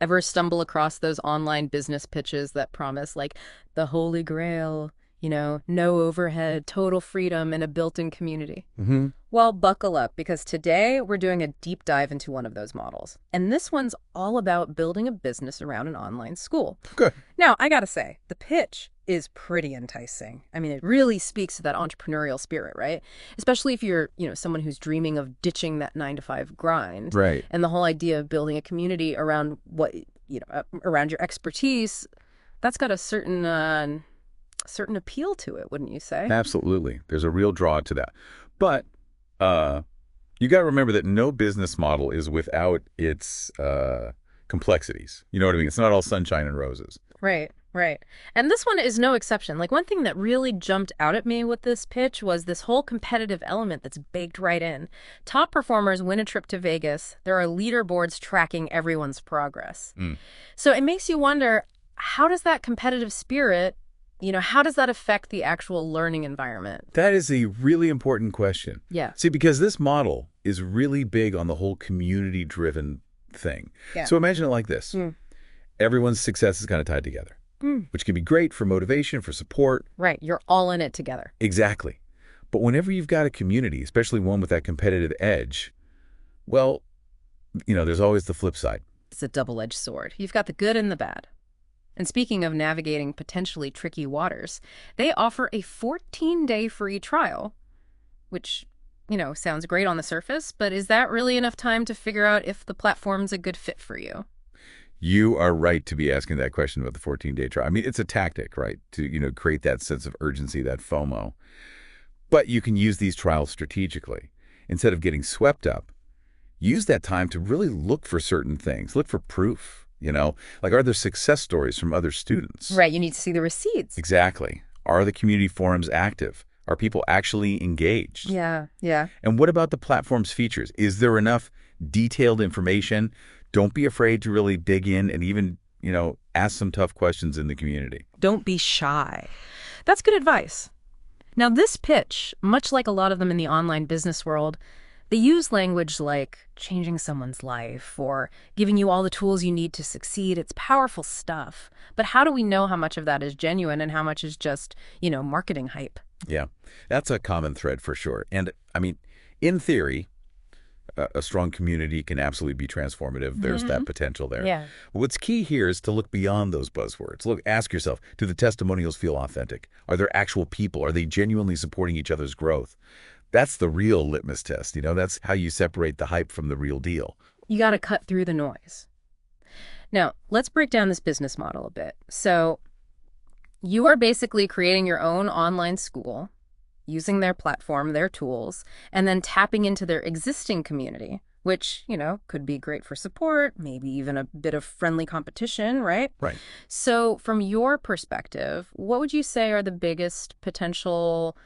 Ever stumble across those online business pitches that promise like the holy grail, no overhead, total freedom, and a built-in community? Hmm. Well, buckle up because today we're doing a deep dive into one of those models. And this one's all about building a business around an online school. Good. Now, I gotta say, the pitch is pretty enticing. I mean, it really speaks to that entrepreneurial spirit, right? Especially if you're, someone who's dreaming of ditching that 9 to 5 grind. Right. And the whole idea of building a community around around your expertise, that's got a certain appeal to it, wouldn't you say? Absolutely. There's a real draw to that. But you got to remember that no business model is without its complexities. You know what I mean? It's not all sunshine and roses. Right, right. And this one is no exception. Like one thing that really jumped out at me with this pitch was this whole competitive element that's baked right in. Top performers win a trip to Vegas. There are leaderboards tracking everyone's progress. Mm. So it makes you wonder, how does that competitive spirit, how does that affect the actual learning environment? That is a really important question. Yeah. See, because this model is really big on the whole community-driven thing. Yeah. So imagine it like this. Everyone's success is kind of tied together, which can be great for motivation, for support. Right. You're all in it together. Exactly. But whenever you've got a community, especially one with that competitive edge, well, there's always the flip side. It's a double-edged sword. You've got the good and the bad. And speaking of navigating potentially tricky waters, they offer a 14-day free trial, which, sounds great on the surface, but is that really enough time to figure out if the platform's a good fit for you? You are right to be asking that question about the 14-day trial. I mean, it's a tactic, right, to create that sense of urgency, that FOMO. But you can use these trials strategically. Instead of getting swept up, use that time to really look for certain things, look for proof, like are there success stories from other students? Right, you need to see the receipts. Exactly. Are the community forums active? Are people actually engaged? Yeah, yeah. And what about the platform's features? Is there enough detailed information? Don't be afraid to really dig in and even, ask some tough questions in the community. Don't be shy. That's good advice. Now, this pitch, much like a lot of them in the online business world, they use language like changing someone's life or giving you all the tools you need to succeed. It's powerful stuff. But how do we know how much of that is genuine and how much is just, marketing hype? Yeah, that's a common thread for sure. And I mean, in theory, a strong community can absolutely be transformative. There's that potential there. Yeah. What's key here is to look beyond those buzzwords. Ask yourself, do the testimonials feel authentic? Are there actual people? Are they genuinely supporting each other's growth? That's the real litmus test. That's how you separate the hype from the real deal. You got to cut through the noise. Now, let's break down this business model a bit. So you are basically creating your own online school, using their platform, their tools, and then tapping into their existing community, which, could be great for support, maybe even a bit of friendly competition, right? Right. So from your perspective, what would you say are the biggest potential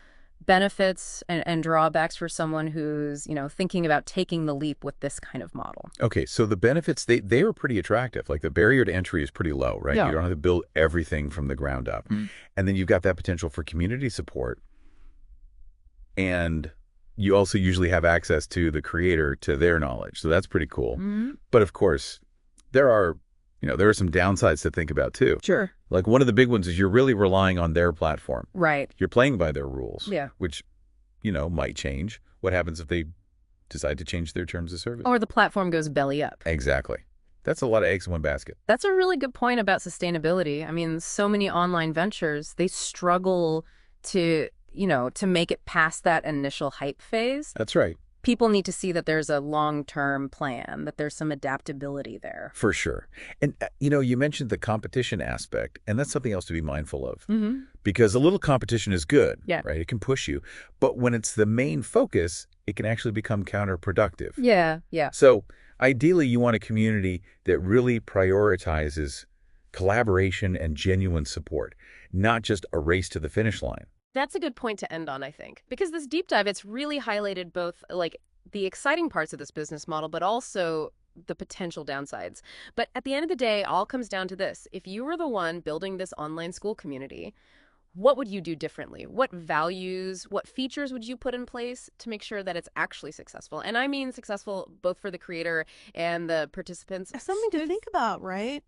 benefits and drawbacks for someone who's, thinking about taking the leap with this kind of model? Okay, so the benefits, they are pretty attractive. Like the barrier to entry is pretty low, right? Yeah. You don't have to build everything from the ground up. And then you've got that potential for community support. And you also usually have access to the creator, to their knowledge. So that's pretty cool. But of course, there are some downsides to think about too. Sure. Like one of the big ones is you're really relying on their platform. Right. You're playing by their rules. Yeah. Which, might change. What happens if they decide to change their terms of service? Or the platform goes belly up. Exactly. That's a lot of eggs in one basket. That's a really good point about sustainability. I mean, so many online ventures, they struggle to make it past that initial hype phase. That's right. People need to see that there's a long-term plan, that there's some adaptability there. For sure. And, you mentioned the competition aspect, and that's something else to be mindful of. Because a little competition is good, right? It can push you. But when it's the main focus, it can actually become counterproductive. Yeah, yeah. So ideally, you want a community that really prioritizes collaboration and genuine support, not just a race to the finish line. That's a good point to end on, I think, because this deep dive, it's really highlighted both like the exciting parts of this business model, but also the potential downsides. But at the end of the day, it all comes down to this. If you were the one building this online school community, what would you do differently? What values, what features would you put in place to make sure that it's actually successful? And I mean successful both for the creator and the participants. Something to think about, right?